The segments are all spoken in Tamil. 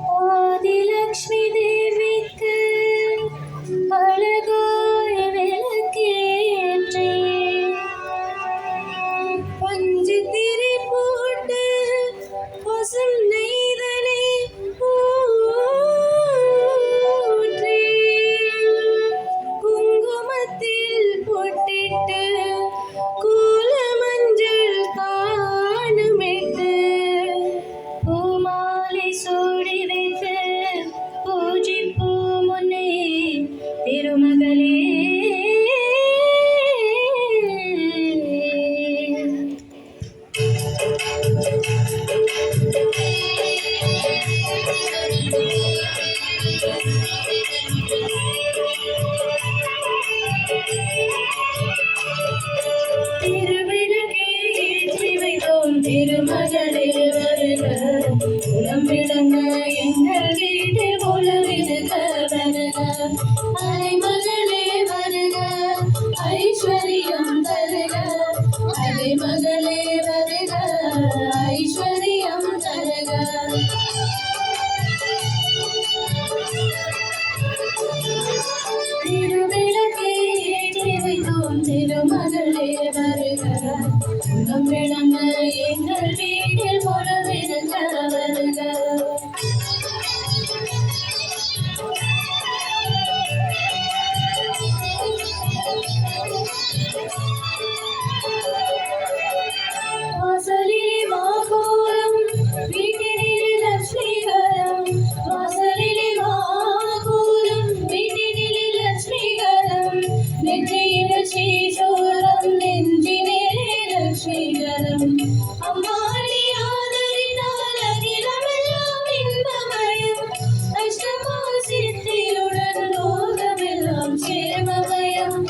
ஆதிலக்ஷ்மி தேவிக்கு அழகாய் விளக்கேற்றி பஞ்சு திரி போட்டு பசும் நெய்தலை ஊற்றி குங்குமத்தில் பொட்டிட்டு கூல மஞ்சள் காணுமிட்டு பூமாலை சூடி வைத்து பூஜிப்பூ முன்னே திருமகளே திருவிளக்கே ஏற்றி வைத்தோம் திருமகளே வருக உளம் விளங்க எங்கள் வீட்டில் உலவிடுக வருக அலைமகளே வருக ஐஸ்வர்யம் தருக அலைமகளே வருக ஐஸ்வர்யம் தருக திருவிளக்கே ஏற்றி வைத்தோம் திருமகளே வருக உளம் விளங்க எங்கள் வீட்டில் உலவிடுக வருக வாசலிலே மாகோலம் வீட்டினிலே லட்சுமிகரம் வாசலிலே மாகோலம் வீட்டினிலே லட்சுமிகரம் நெற்றியிலே ஸ்ரீசூரம் நெஞ்சினிலே லட்சுமிகரம் அம்மாளி ஆதரித்தால் அகிலமெல்லாம் இன்பமயம் அஷ்டமா சித்தியுடன் லோகமெல்லாம் சேமமயம்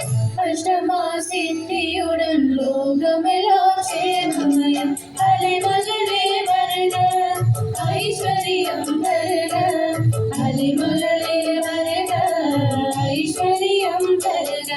அஷ்டமா சித்தியுடன் லோகமெல்லாம் சேமமயம் அலைமகளே வருக ஐஸ்வர்யம் தருக அலைமகளே வருக ஐஸ்வர்யம் தருக